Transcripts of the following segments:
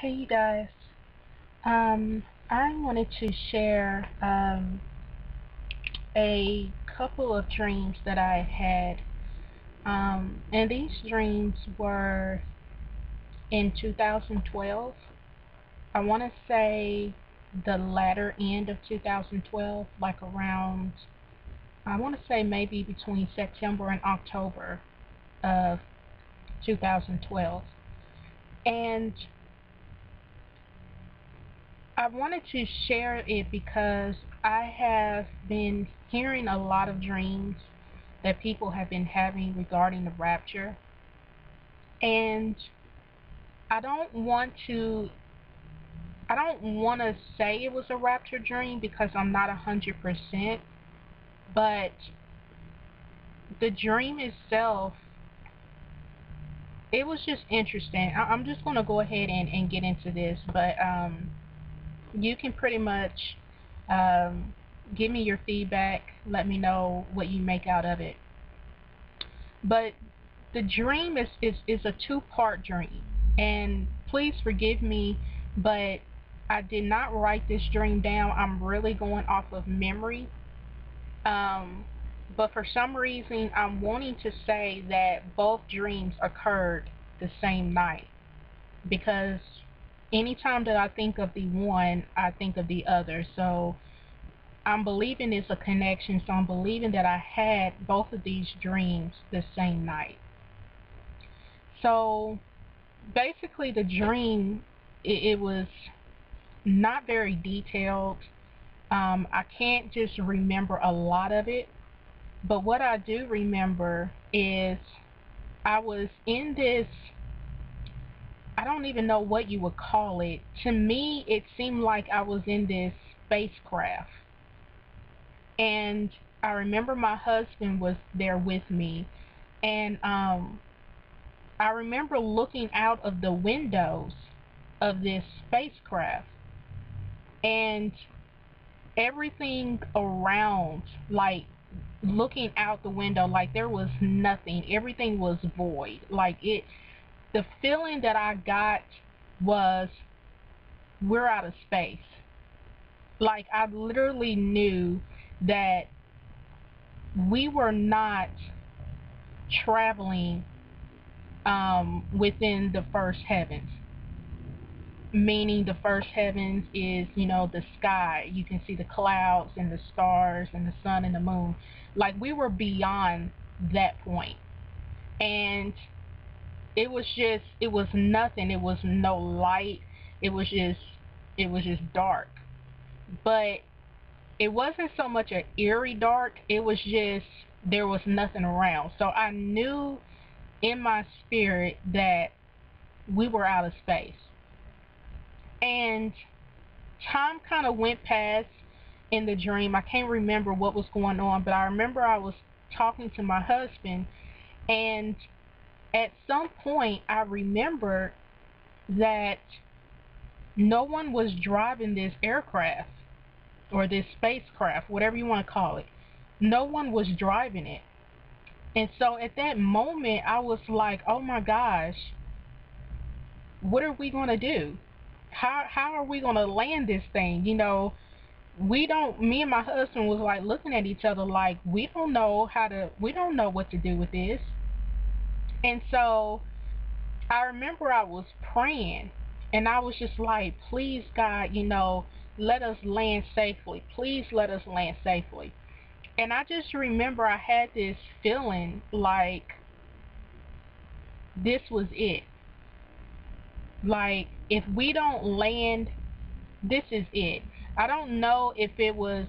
Hey you guys. I wanted to share a couple of dreams that I had. And these dreams were in 2012. I want to say the latter end of 2012, like around, I want to say maybe between September and October of 2012. And I wanted to share it because I have been hearing a lot of dreams that people have been having regarding the rapture. And I don't want to I don't want to say it was a rapture dream because I'm not 100%, but the dream itself, it was just interesting. I'm just going to go ahead and get into this, but you can pretty much um, give me your feedback. Let me know what you make out of it. But the dream is a two-part dream. And please forgive me, but I did not write this dream down. I'm really going off of memory. Um, but for some reason, I'm wanting to say that both dreams occurred the same night because anytime that I think of the one, I think of the other. So I'm believing it's a connection. So I'm believing that I had both of these dreams the same night. So basically, the dream, it was not very detailed. I can't just remember a lot of it, but what I do remember is I was in this, I don't even know what you would call it. To me, it seemed like I was in this spacecraft. And I remember my husband was there with me. And I remember looking out of the windows of this spacecraft, and everything around, like looking out the window, like there was nothing. Everything was void. Like the feeling that I got was we're out of space. Like I literally knew that we were not traveling within the first heavens. Meaning the first heavens is, the sky. You can see the clouds and the stars and the sun and the moon. Like we were beyond that point. And it was nothing. It was no light. It was just dark. But it wasn't so much an eerie dark. It was just there was nothing around. So I knew in my spirit that we were out of space. And time kind of went past in the dream. I can't remember what was going on, but I remember I was talking to my husband, and at some point I remember that no one was driving this aircraft or this spacecraft, whatever you want to call it. No one was driving it. And so at that moment I was like, oh my gosh, what are we going to do? How are we going to land this thing? We don't, me and my husband was like looking at each other like we don't know what to do with this. And so I remember I was praying, and I was just like, please God, let us land safely. Please let us land safely. And I just remember I had this feeling like this was it. Like if we don't land, this is it. I don't know if it was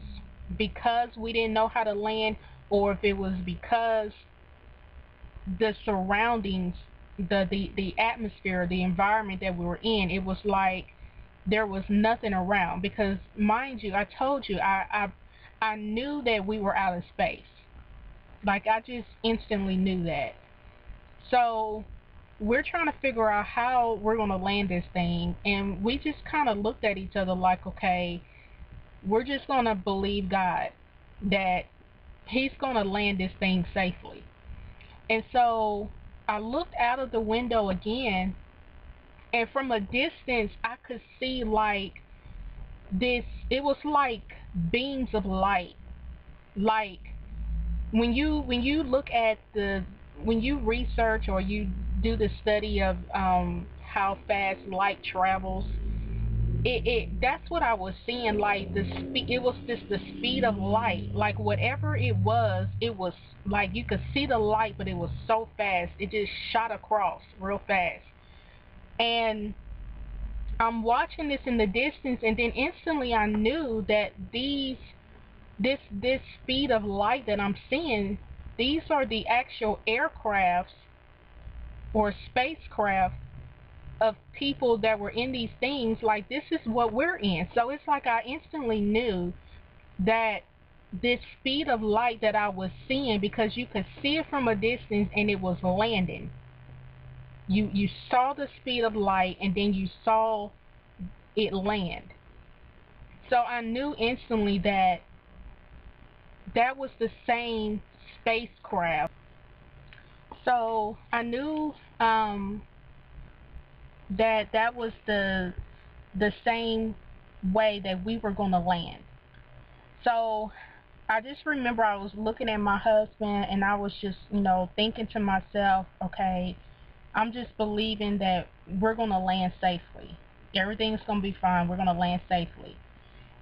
because we didn't know how to land, or if it was because the surroundings, the atmosphere, the environment that we were in, it was like there was nothing around. Because mind you, I told you I knew that we were out of space. Like I just instantly knew that. So we're trying to figure out how we're going to land this thing, and we just kind of looked at each other like, okay, we're just going to believe God that he's going to land this thing safely. And so I looked out of the window again, And from a distance I could see like this, it was like beams of light. Like when you look at the, when you research or you do the study of how fast light travels, it that's what I was seeing. Like the speed, it was just the speed of light. Like whatever it was like you could see the light, but it was so fast, it just shot across real fast. And I'm watching this in the distance, and then instantly I knew that this speed of light that I'm seeing, these are the actual aircrafts or spacecraft of people that were in these things. Like this is what we're in. So it's like I instantly knew that this speed of light that I was seeing, because you could see it from a distance and it was landing. You saw the speed of light and then you saw it land. So I knew instantly that that was the same spacecraft. So I knew that that was the same way that we were going to land. So I just remember I was looking at my husband and I was just, thinking to myself, okay, I'm just believing that we're going to land safely. Everything's going to be fine. We're going to land safely.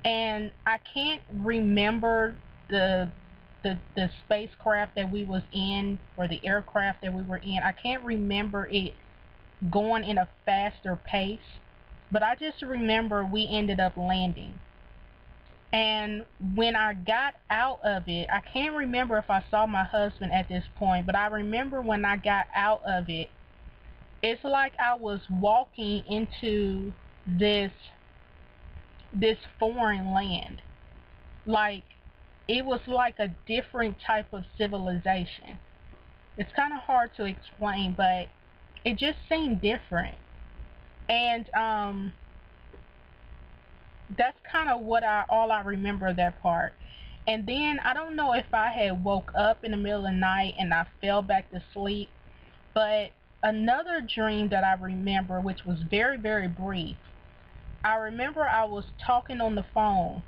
And I can't remember the the spacecraft that we was in, or the aircraft that we were in. I can't remember it going in a faster pace, but I just remember we ended up landing. And when I got out of it, I can't remember if I saw my husband at this point, but I remember when I got out of it, it's like I was walking into this this foreign land. Like it was like a different type of civilization. It's kind of hard to explain, but it just seemed different. And that's kind of what I all I remember of that part. And then I don't know if I had woke up in the middle of the night and I fell back to sleep, but another dream that I remember, which was very, very brief. I remember I was talking on the phone,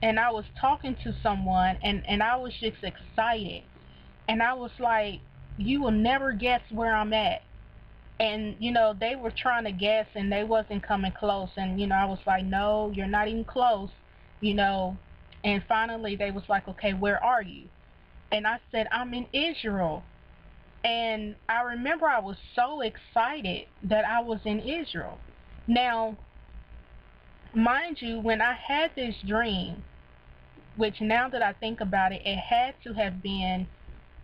and I was talking to someone, and I was just excited. And I was like, you will never guess where I'm at. And they were trying to guess and they wasn't coming close. And I was like, no, you're not even close. you know and finally they was like, okay, where are you? And I said, I'm in Israel. And I remember I was so excited that I was in Israel. Now, mind you, when I had this dream, which now that I think about it, it had to have been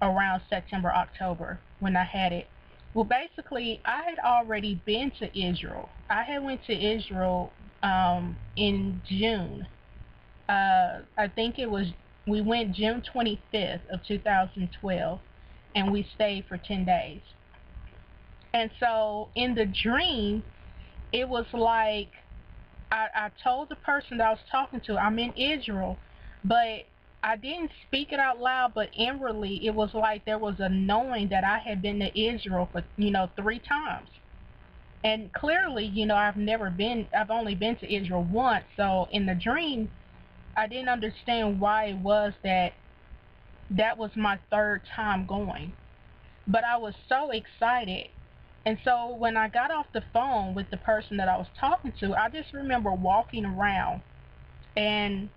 around September, October when I had it. Well, basically, I had already been to Israel. I had went to Israel in June. I think it was, we went June 25th of 2012, and we stayed for 10 days. And so in the dream, it was like I told the person that I was talking to, I'm in Israel, but I didn't speak it out loud, but inwardly it was like there was a knowing that I had been to Israel for, 3 times. And clearly, I've only been to Israel once. So in the dream, I didn't understand why it was that that was my third time going. But I was so excited. And so when I got off the phone with the person that I was talking to, I just remember walking around and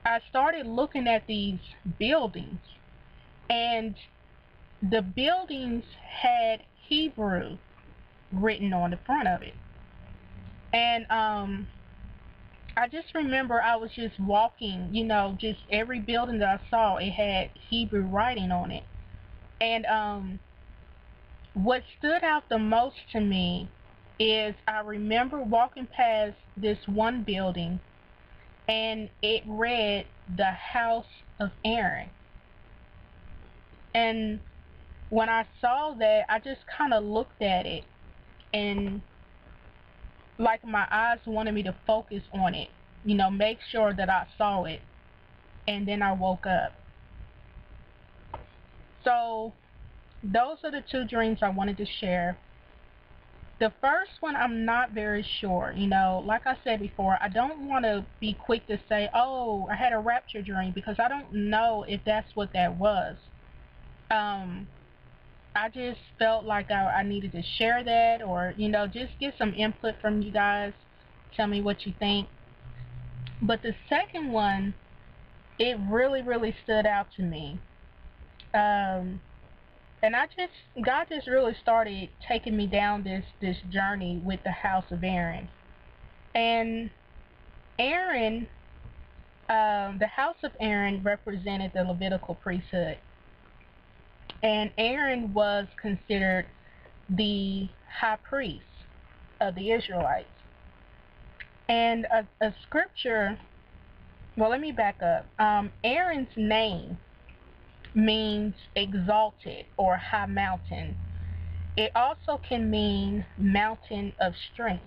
I started looking at these buildings, and the buildings had Hebrew written on the front of it. And I just remember I was just walking, just every building that I saw, it had Hebrew writing on it. And what stood out the most to me is I remember walking past this one building, and it read the house of Aaron. And when I saw that, I just kind of looked at it, and like my eyes wanted me to focus on it, make sure that I saw it. And then I woke up. So those are the two dreams I wanted to share. The first one, I'm not very sure. Like I said before, I don't want to be quick to say, oh, I had a rapture dream, because I don't know if that's what that was. Um, I just felt like I needed to share that, or, just get some input from you guys. Tell me what you think. But the second one, it really, really stood out to me. Um, and God just really started taking me down this journey with the house of Aaron. And Aaron, the house of Aaron represented the Levitical priesthood. And Aaron was considered the high priest of the Israelites. And a scripture, well, let me back up. Aaron's name means exalted or high mountain. It also can mean mountain of strength.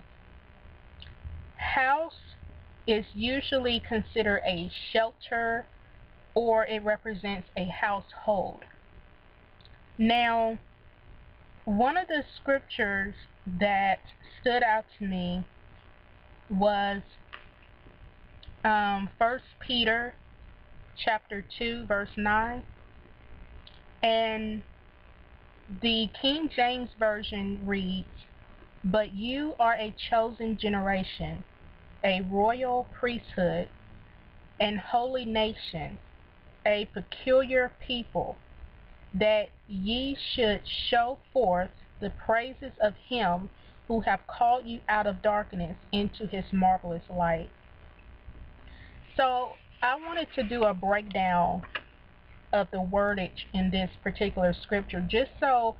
House is usually considered a shelter, or it represents a household. Now, one of the scriptures that stood out to me was 1 Peter chapter 2 verse 9, and the King James Version reads, "But you are a chosen generation, a royal priesthood, and holy nation, a peculiar people, that ye should show forth the praises of him who have called you out of darkness into his marvelous light." So I wanted to do a breakdown of the wordage in this particular scripture, just so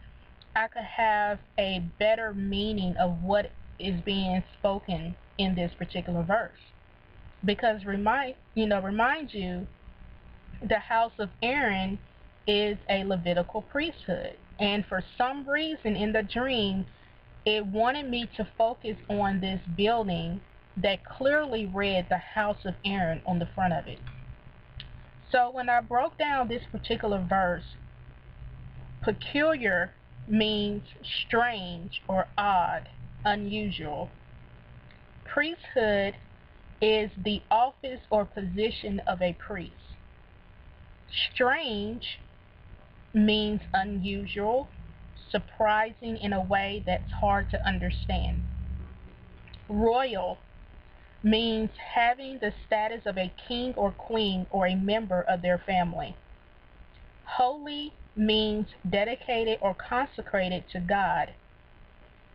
I could have a better meaning of what is being spoken in this particular verse. Because remind you, the house of Aaron is a Levitical priesthood. And for some reason in the dream, it wanted me to focus on this building that clearly read the house of Aaron on the front of it. So when I broke down this particular verse, peculiar means strange or odd, unusual. Priesthood is the office or position of a priest. Strange means unusual, surprising in a way that's hard to understand. Royal means having the status of a king or queen or a member of their family. Holy means dedicated or consecrated to God.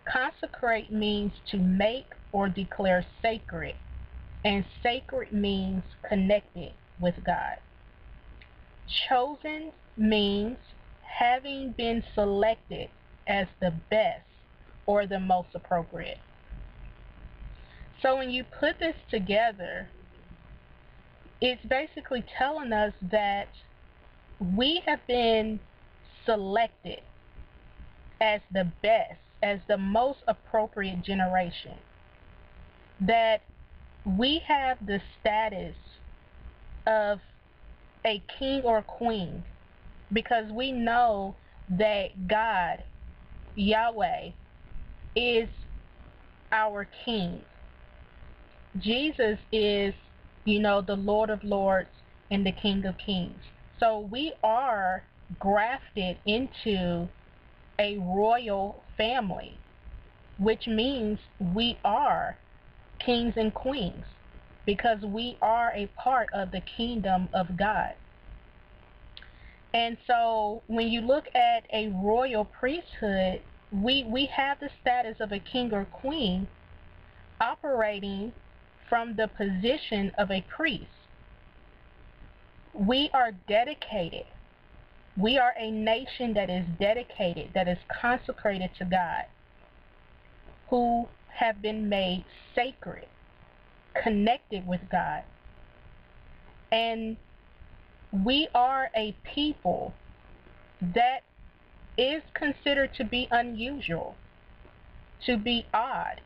Consecrate means to make or declare sacred, and sacred means connected with God. Chosen means having been selected as the best or the most appropriate. So when you put this together, it's basically telling us that we have been selected as the best, as the most appropriate generation. That we have the status of a king or queen, because we know that God, Yahweh, is our king. Jesus is, the Lord of Lords and the King of Kings. So we are grafted into a royal family, which means we are kings and queens, because we are a part of the kingdom of God. And so when you look at a royal priesthood, we have the status of a king or queen operating from the position of a priest. We are dedicated. We are a nation that is dedicated, that is consecrated to God, who have been made sacred, connected with God. And we are a people that is considered to be unusual, to be odd.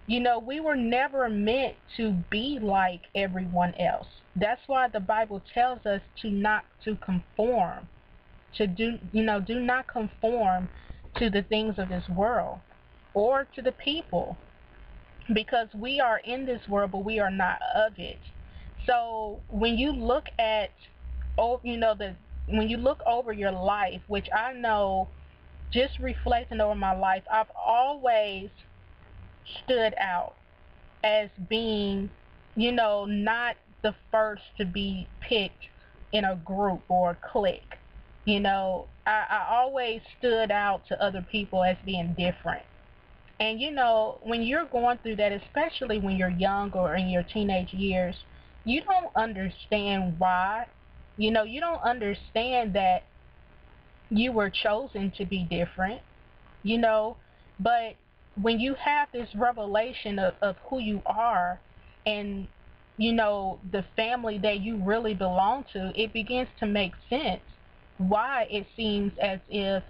We were never meant to be like everyone else. That's why the Bible tells us to not to conform, do not conform to the things of this world. or to the people, because we are in this world, but we are not of it. So when you look at, oh, when you look over your life, which I know, just reflecting over my life, I've always stood out as being, not the first to be picked in a group or a clique. I always stood out to other people as being different. And when you're going through that, especially when you're young or in your teenage years, you don't understand why. You don't understand that you were chosen to be different, you know, but when you have this revelation of who you are, and the family that you really belong to, it begins to make sense why it seems as if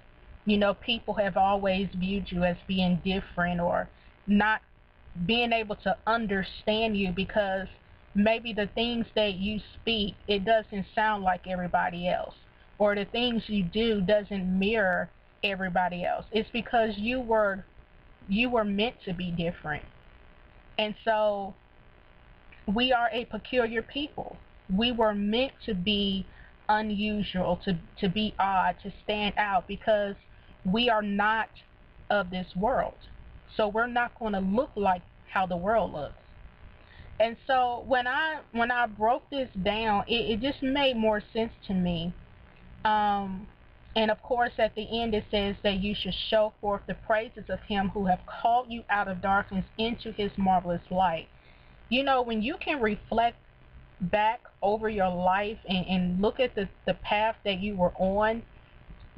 people have always viewed you as being different, or not being able to understand you, because maybe the things that you speak, it doesn't sound like everybody else, or the things you do doesn't mirror everybody else. It's because you were meant to be different. And so we are a peculiar people. We were meant to be unusual, to be odd, to stand out, because we are not of this world. So we're not going to look like how the world looks. And so when I broke this down, it just made more sense to me. Um, and of course, at the end it says that you should show forth the praises of him who have called you out of darkness into his marvelous light. When you can reflect back over your life, and look at the path that you were on,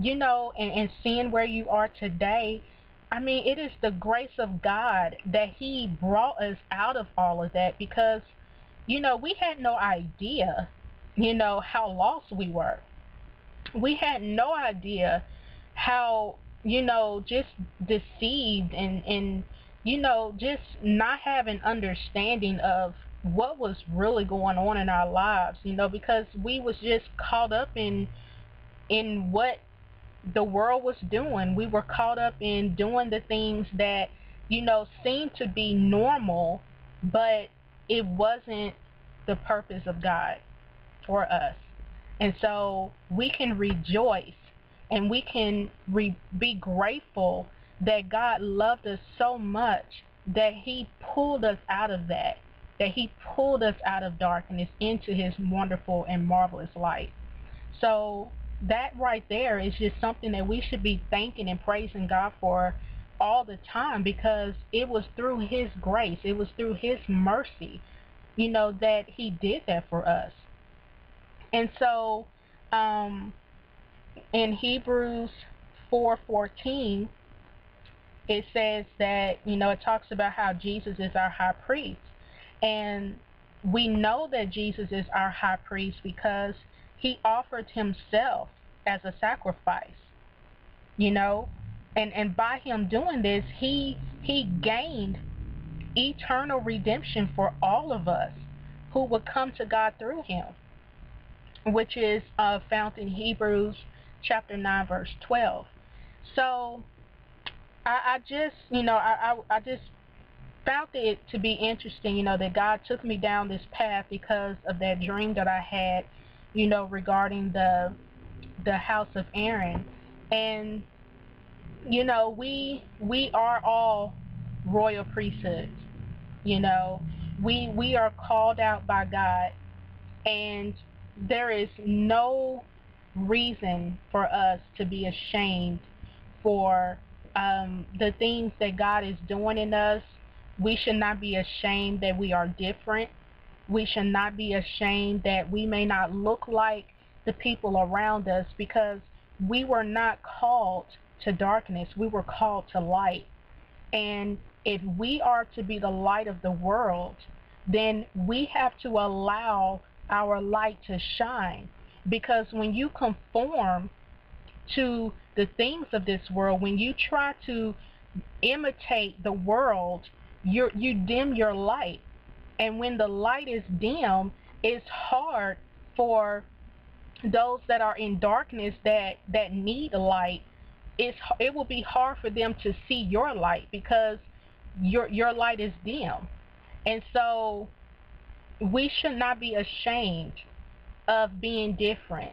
and seeing where you are today, I mean, it is the grace of God that he brought us out of all of that, because, we had no idea, how lost we were. We had no idea how, just deceived, and just not having understanding of what was really going on in our lives, because we was just caught up in what the world was doing. We were caught up in doing the things that, seemed to be normal, but it wasn't the purpose of God for us. And so we can rejoice, and we can be grateful that God loved us so much that he pulled us out of that he pulled us out of darkness into his wonderful and marvelous light. So that right there is just something that we should be thanking and praising God for all the time, because it was through his grace, it was through his mercy, that he did that for us. And so, in Hebrews 4:14, it says that, it talks about how Jesus is our high priest. And we know that Jesus is our high priest because he offered himself as a sacrifice, you know, and by him doing this, he gained eternal redemption for all of us who would come to God through him, which is found in Hebrews chapter 9 verse 12. So I just, I just found it to be interesting, that God took me down this path because of that dream that I had, regarding the house of Aaron. And we are all royal priesthoods. You know, we are called out by God, and there is no reason for us to be ashamed for the things that God is doing in us. We should not be ashamed that we are different. We should not be ashamed that we may not look like the people around us, because we were not called to darkness. We were called to light. And if we are to be the light of the world, then we have to allow our light to shine. Because when you conform to the things of this world, when you try to imitate the world, you dim your light. And when the light is dim, it's hard for those that are in darkness that need light. it will be hard for them to see your light because your light is dim. And so we should not be ashamed of being different.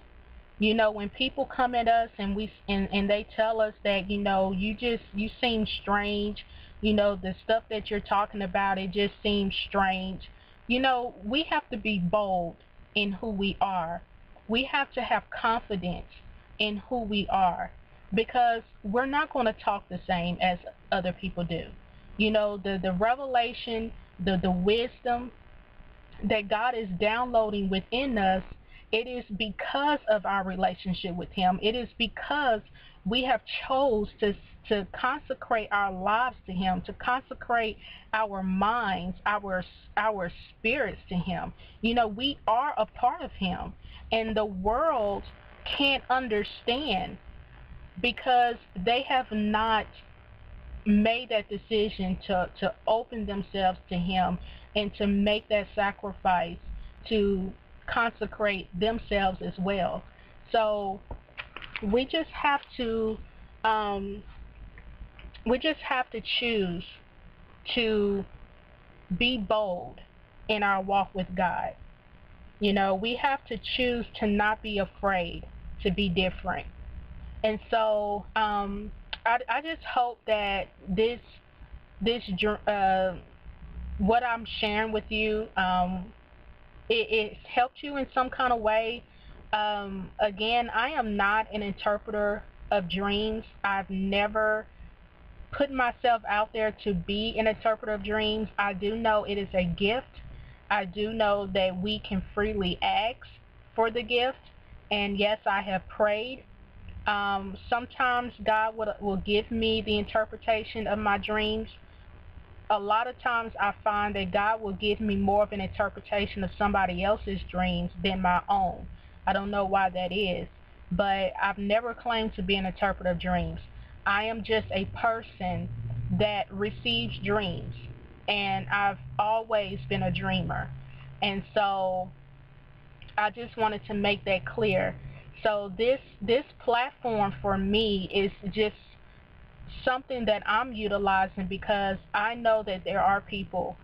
You know, when people come at us and they tell us that, you seem strange, the stuff that you're talking about, it just seems strange. We have to be bold in who we are. We have to have confidence in who we are because we're not going to talk the same as other people do. The revelation, the wisdom that God is downloading within us, it is because of our relationship with Him. It is because we have chose to consecrate our lives to Him, to consecrate our minds, our spirits to Him. We are a part of Him, and the world can't understand because they have not made that decision to open themselves to Him and to make that sacrifice to consecrate themselves as well. So we just have to choose to be bold in our walk with God. We have to choose to not be afraid to be different. And so I just hope that this what I'm sharing with you, it helped you in some kind of way. Again, I am not an interpreter of dreams. I've never put myself out there to be an interpreter of dreams. I do know it is a gift. I do know that we can freely ask for the gift. And yes, I have prayed. Sometimes God will give me the interpretation of my dreams. A lot of times I find that God will give me more of an interpretation of somebody else's dreams than my own. I don't know why that is, but I've never claimed to be an interpreter of dreams. I am just a person that receives dreams, and I've always been a dreamer. And so I just wanted to make that clear. So this platform for me is just something that I'm utilizing because I know that there are people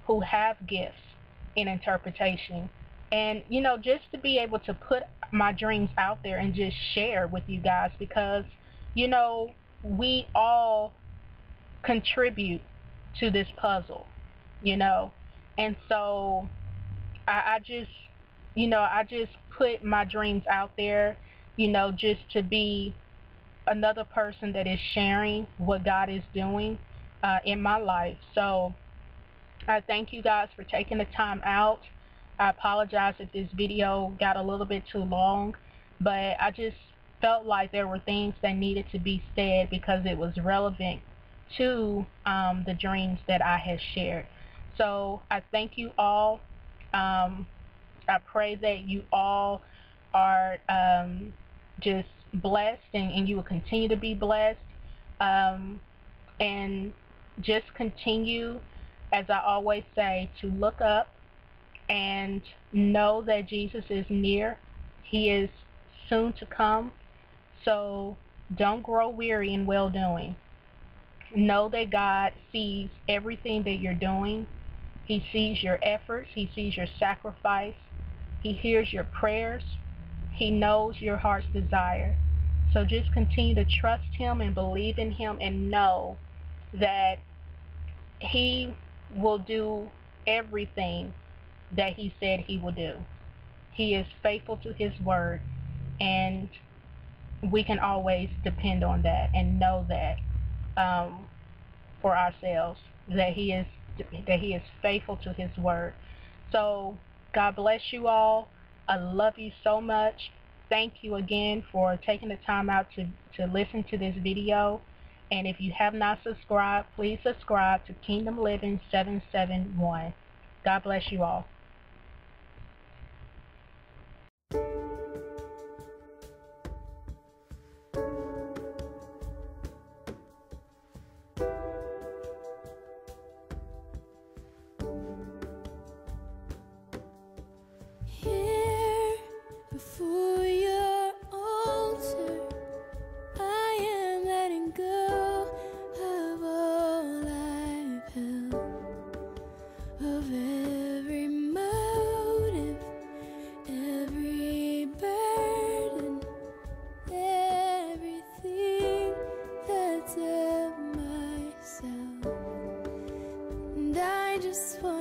who have gifts in interpretation. And, just to be able to put my dreams out there and just share with you guys because, we all contribute to this puzzle, And so I just, I just put my dreams out there, just to be another person that is sharing what God is doing in my life. So I thank you guys for taking the time out. I apologize if this video got a little bit too long, but I just felt like there were things that needed to be said because it was relevant to the dreams that I had shared. So I thank you all. I pray that you all are just blessed and you will continue to be blessed. And just continue, as I always say, to look up and know that Jesus is near. He is soon to come. So don't grow weary in well-doing. Know that God sees everything that you're doing. He sees your efforts. He sees your sacrifice. He hears your prayers. He knows your heart's desire. So just continue to trust Him and believe in Him and know that He will do everything that He said He will do. He is faithful to His word, and we can always depend on that and know that for ourselves, that He is faithful to His word. So God bless you all. I love you so much. Thank you again for taking the time out to listen to this video. And if you have not subscribed, please subscribe to Kingdom Living 771. God bless you all. Here before your altar, I am just want